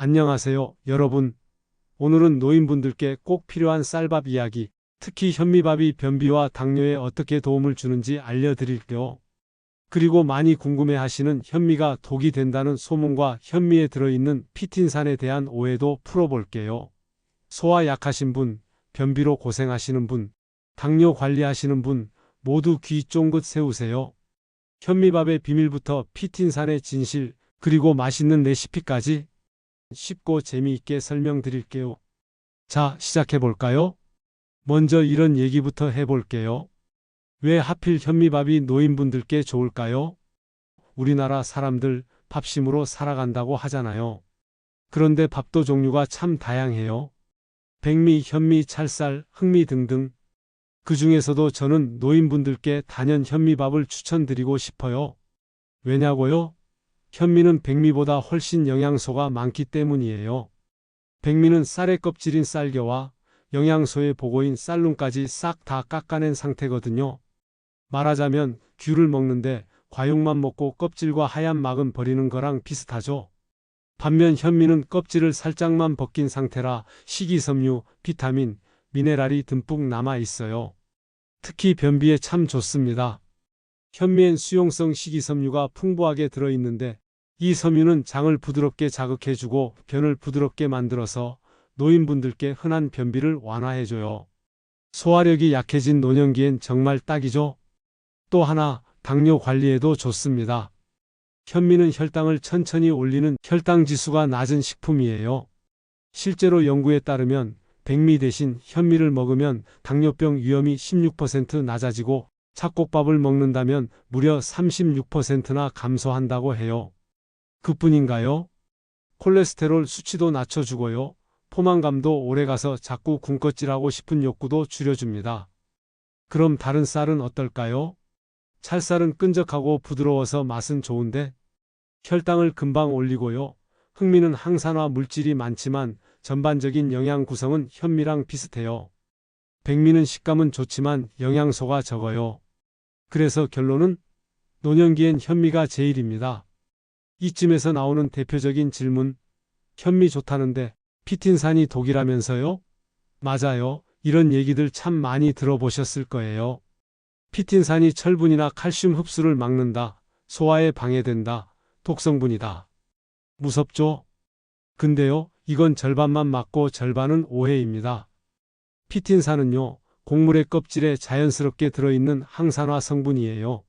안녕하세요, 여러분. 오늘은 노인분들께 꼭 필요한 쌀밥 이야기, 특히 현미밥이 변비와 당뇨에 어떻게 도움을 주는지 알려드릴게요. 그리고 많이 궁금해하시는 현미가 독이 된다는 소문과 현미에 들어있는 피틴산에 대한 오해도 풀어볼게요. 소화 약하신 분, 변비로 고생하시는 분, 당뇨 관리하시는 분, 모두 귀 쫑긋 세우세요. 현미밥의 비밀부터 피틴산의 진실, 그리고 맛있는 레시피까지 쉽고 재미있게 설명드릴게요. 자, 시작해볼까요? 먼저 이런 얘기부터 해볼게요. 왜 하필 현미밥이 노인분들께 좋을까요? 우리나라 사람들 밥심으로 살아간다고 하잖아요. 그런데 밥도 종류가 참 다양해요. 백미, 현미, 찰쌀, 흑미 등등. 그 중에서도 저는 노인분들께 단연 현미밥을 추천드리고 싶어요. 왜냐고요? 현미는 백미보다 훨씬 영양소가 많기 때문이에요. 백미는 쌀의 껍질인 쌀겨와 영양소의 보고인 쌀눈까지 싹 다 깎아낸 상태거든요. 말하자면 귤을 먹는데 과육만 먹고 껍질과 하얀 막은 버리는 거랑 비슷하죠. 반면 현미는 껍질을 살짝만 벗긴 상태라 식이섬유, 비타민, 미네랄이 듬뿍 남아 있어요. 특히 변비에 참 좋습니다. 현미엔 수용성 식이섬유가 풍부하게 들어있는데 이 섬유는 장을 부드럽게 자극해주고 변을 부드럽게 만들어서 노인분들께 흔한 변비를 완화해줘요. 소화력이 약해진 노년기엔 정말 딱이죠. 또 하나, 당뇨 관리에도 좋습니다. 현미는 혈당을 천천히 올리는 혈당 지수가 낮은 식품이에요. 실제로 연구에 따르면 백미 대신 현미를 먹으면 당뇨병 위험이 16% 낮아지고 잡곡밥을 먹는다면 무려 36%나 감소한다고 해요. 그뿐인가요? 콜레스테롤 수치도 낮춰주고요. 포만감도 오래가서 자꾸 군것질하고 싶은 욕구도 줄여줍니다. 그럼 다른 쌀은 어떨까요? 찰쌀은 끈적하고 부드러워서 맛은 좋은데 혈당을 금방 올리고요. 흑미는 항산화 물질이 많지만 전반적인 영양 구성은 현미랑 비슷해요. 백미는 식감은 좋지만 영양소가 적어요. 그래서 결론은 노년기엔 현미가 제일입니다. 이쯤에서 나오는 대표적인 질문, 현미 좋다는데 피틴산이 독이라면서요? 맞아요. 이런 얘기들 참 많이 들어보셨을 거예요. 피틴산이 철분이나 칼슘 흡수를 막는다, 소화에 방해된다, 독성분이다. 무섭죠? 근데요, 이건 절반만 맞고 절반은 오해입니다. 피틴산은요, 곡물의 껍질에 자연스럽게 들어있는 항산화 성분이에요.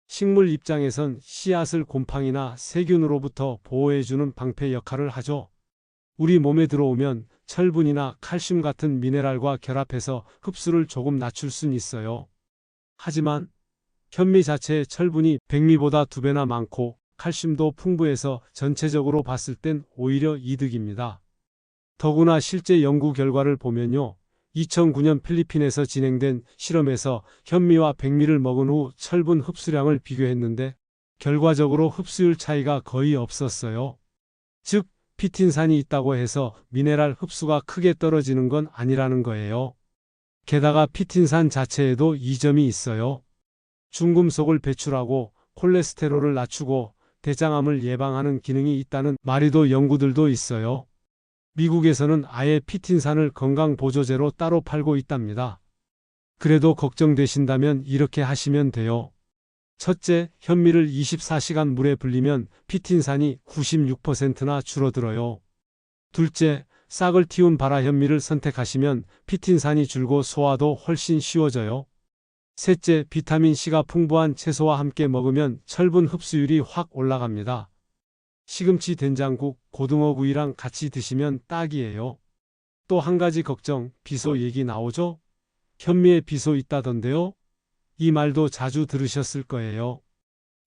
식물 입장에선 씨앗을 곰팡이나 세균으로부터 보호해주는 방패 역할을 하죠. 우리 몸에 들어오면 철분이나 칼슘 같은 미네랄과 결합해서 흡수를 조금 낮출 순 있어요. 하지만 현미 자체의 철분이 백미보다 2배나 많고 칼슘도 풍부해서 전체적으로 봤을 땐 오히려 이득입니다. 더구나 실제 연구 결과를 보면요. 2009년 필리핀에서 진행된 실험에서 현미와 백미를 먹은 후 철분 흡수량을 비교했는데 결과적으로 흡수율 차이가 거의 없었어요. 즉, 피틴산이 있다고 해서 미네랄 흡수가 크게 떨어지는 건 아니라는 거예요. 게다가 피틴산 자체에도 이점이 있어요. 중금속을 배출하고 콜레스테롤을 낮추고 대장암을 예방하는 기능이 있다는 마리도 연구들도 있어요. 미국에서는 아예 피틴산을 건강보조제로 따로 팔고 있답니다. 그래도 걱정되신다면 이렇게 하시면 돼요. 첫째, 현미를 24시간 물에 불리면 피틴산이 96%나 줄어들어요. 둘째, 싹을 틔운 발화 현미를 선택하시면 피틴산이 줄고 소화도 훨씬 쉬워져요. 셋째, 비타민C가 풍부한 채소와 함께 먹으면 철분 흡수율이 확 올라갑니다. 시금치 된장국, 고등어구이랑 같이 드시면 딱이에요. 또 한 가지 걱정, 비소 얘기 나오죠? 현미에 비소 있다던데요? 이 말도 자주 들으셨을 거예요.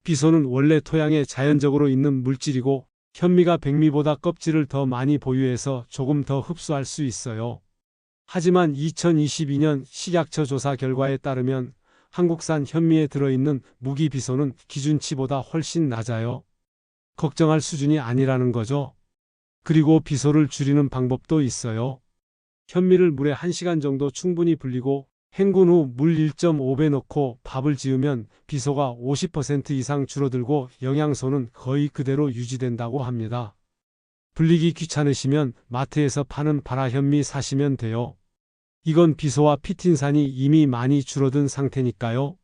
비소는 원래 토양에 자연적으로 있는 물질이고 현미가 백미보다 껍질을 더 많이 보유해서 조금 더 흡수할 수 있어요. 하지만 2022년 식약처 조사 결과에 따르면 한국산 현미에 들어있는 무기비소는 기준치보다 훨씬 낮아요. 걱정할 수준이 아니라는 거죠. 그리고 비소를 줄이는 방법도 있어요. 현미를 물에 1시간 정도 충분히 불리고 헹군 후 물 1.5배 넣고 밥을 지으면 비소가 50% 이상 줄어들고 영양소는 거의 그대로 유지된다고 합니다. 불리기 귀찮으시면 마트에서 파는 발화현미 사시면 돼요. 이건 비소와 피틴산이 이미 많이 줄어든 상태니까요.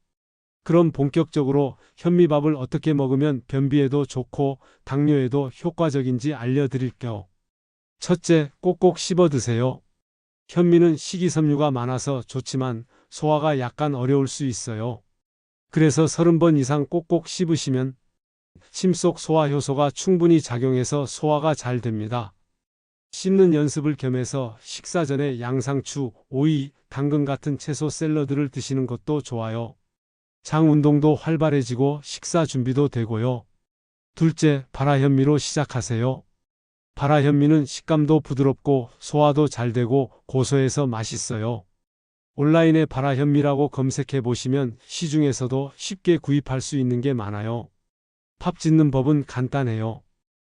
그럼 본격적으로 현미밥을 어떻게 먹으면 변비에도 좋고 당뇨에도 효과적인지 알려드릴게요. 첫째, 꼭꼭 씹어 드세요. 현미는 식이섬유가 많아서 좋지만 소화가 약간 어려울 수 있어요. 그래서 30번 이상 꼭꼭 씹으시면 침속 소화 효소가 충분히 작용해서 소화가 잘 됩니다. 씹는 연습을 겸해서 식사 전에 양상추, 오이, 당근 같은 채소 샐러드를 드시는 것도 좋아요. 장 운동도 활발해지고 식사 준비도 되고요. 둘째, 발화현미로 시작하세요. 발화현미는 식감도 부드럽고 소화도 잘 되고 고소해서 맛있어요. 온라인에 발화현미라고 검색해 보시면 시중에서도 쉽게 구입할 수 있는 게 많아요. 밥 짓는 법은 간단해요.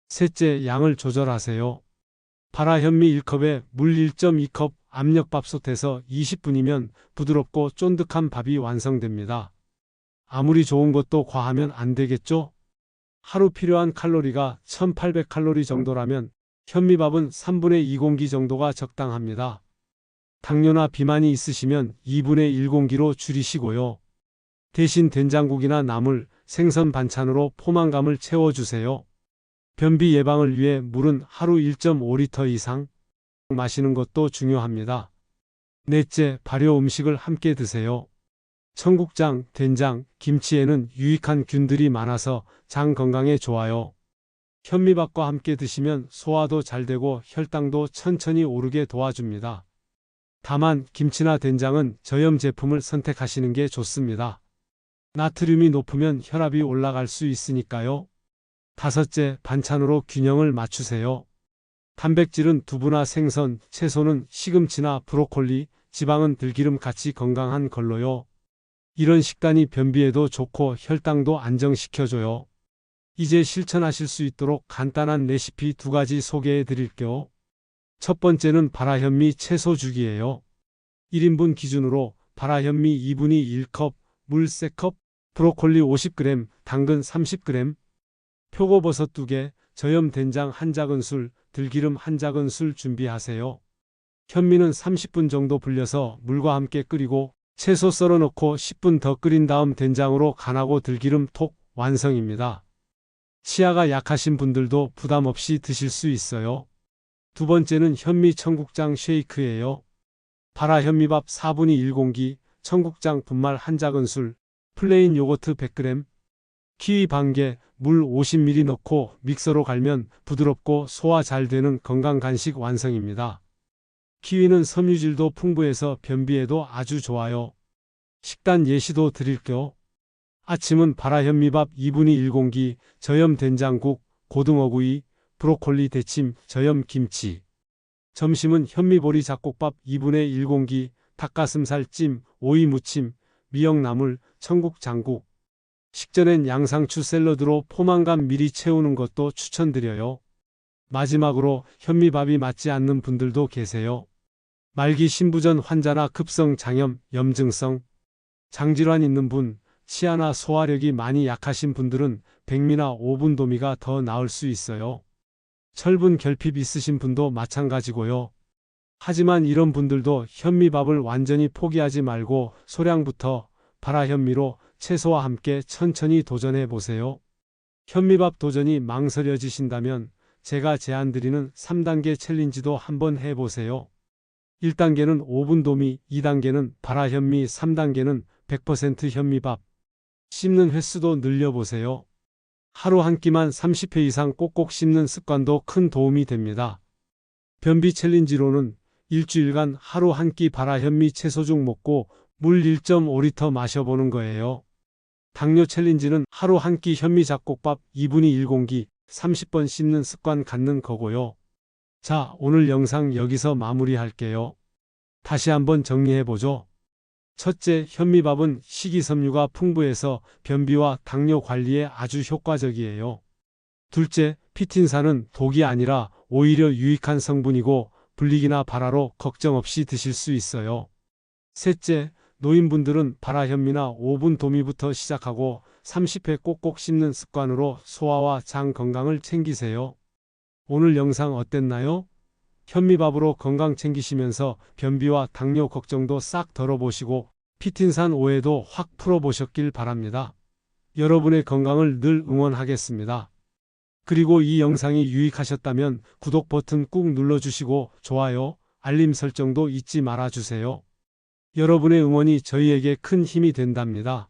셋째, 양을 조절하세요. 발화현미 1컵에 물 1.2컵 압력밥솥에서 20분이면 부드럽고 쫀득한 밥이 완성됩니다. 아무리 좋은 것도 과하면 안 되겠죠? 하루 필요한 칼로리가 1800칼로리 정도라면 현미밥은 3분의 2공기 정도가 적당합니다. 당뇨나 비만이 있으시면 2분의 1공기로 줄이시고요. 대신 된장국이나 나물, 생선 반찬으로 포만감을 채워주세요. 변비 예방을 위해 물은 하루 1.5리터 이상 마시는 것도 중요합니다. 넷째, 발효 음식을 함께 드세요. 청국장, 된장, 김치에는 유익한 균들이 많아서 장 건강에 좋아요. 현미밥과 함께 드시면 소화도 잘 되고 혈당도 천천히 오르게 도와줍니다. 다만 김치나 된장은 저염 제품을 선택하시는 게 좋습니다. 나트륨이 높으면 혈압이 올라갈 수 있으니까요. 다섯째, 반찬으로 균형을 맞추세요. 단백질은 두부나 생선, 채소는 시금치나 브로콜리, 지방은 들기름 같이 건강한 걸로요. 이런 식단이 변비에도 좋고 혈당도 안정시켜줘요. 이제 실천하실 수 있도록 간단한 레시피 2가지 소개해 드릴게요. 첫 번째는 발화현미 채소죽이에요. 1인분 기준으로 발화현미 2분의 1컵, 물 3컵, 브로콜리 50g, 당근 30g, 표고버섯 2개, 저염 된장 1작은술, 들기름 1작은술 준비하세요. 현미는 30분 정도 불려서 물과 함께 끓이고 채소 썰어 넣고 10분 더 끓인 다음 된장으로 간하고 들기름 톡 완성입니다. 치아가 약하신 분들도 부담 없이 드실 수 있어요. 두 번째는 현미 청국장 쉐이크예요. 발화현미밥 4분의 1공기, 청국장 분말 1작은술, 플레인 요거트 100g, 키위 반개, 물 50ml 넣고 믹서로 갈면 부드럽고 소화 잘 되는 건강 간식 완성입니다. 키위는 섬유질도 풍부해서 변비에도 아주 좋아요. 식단 예시도 드릴게요. 아침은 발화현미밥 2분의 1공기, 저염 된장국, 고등어구이, 브로콜리 데침, 저염 김치. 점심은 현미보리 잡곡밥 2분의 1공기, 닭가슴살 찜, 오이 무침, 미역나물, 청국장국. 식전엔 양상추 샐러드로 포만감 미리 채우는 것도 추천드려요. 마지막으로 현미밥이 맞지 않는 분들도 계세요. 말기 신부전 환자나 급성 장염, 염증성 장질환 있는 분, 치아나 소화력이 많이 약하신 분들은 백미나 오분도미가 더 나을 수 있어요. 철분 결핍 있으신 분도 마찬가지고요. 하지만 이런 분들도 현미밥을 완전히 포기하지 말고 소량부터 발화현미로 채소와 함께 천천히 도전해 보세요. 현미밥 도전이 망설여지신다면 제가 제안드리는 3단계 챌린지도 한번 해보세요. 1단계는 5분 도미, 2단계는 발화현미, 3단계는 100% 현미밥. 씹는 횟수도 늘려보세요. 하루 한 끼만 30회 이상 꼭꼭 씹는 습관도 큰 도움이 됩니다. 변비 챌린지로는 일주일간 하루 한 끼 발화현미 채소죽 먹고 물 1.5리터 마셔보는 거예요. 당뇨 챌린지는 하루 한 끼 현미 잡곡밥 2분의 1공기 30번 씹는 습관 갖는 거고요. 자, 오늘 영상 여기서 마무리할게요. 다시 한번 정리해보죠. 첫째, 현미밥은 식이섬유가 풍부해서 변비와 당뇨 관리에 아주 효과적이에요. 둘째, 피틴산은 독이 아니라 오히려 유익한 성분이고 불리기나 발화로 걱정 없이 드실 수 있어요. 셋째, 노인분들은 발화현미나 5분 도미부터 시작하고 30회 꼭꼭 씹는 습관으로 소화와 장 건강을 챙기세요. 오늘 영상 어땠나요? 현미밥으로 건강 챙기시면서 변비와 당뇨 걱정도 싹 덜어보시고 피틴산 오해도 확 풀어보셨길 바랍니다. 여러분의 건강을 늘 응원하겠습니다. 그리고 이 영상이 유익하셨다면 구독 버튼 꾹 눌러주시고 좋아요, 알림 설정도 잊지 말아주세요. 여러분의 응원이 저희에게 큰 힘이 된답니다.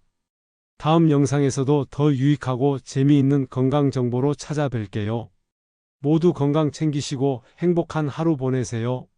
다음 영상에서도 더 유익하고 재미있는 건강 정보로 찾아뵐게요. 모두 건강 챙기시고 행복한 하루 보내세요.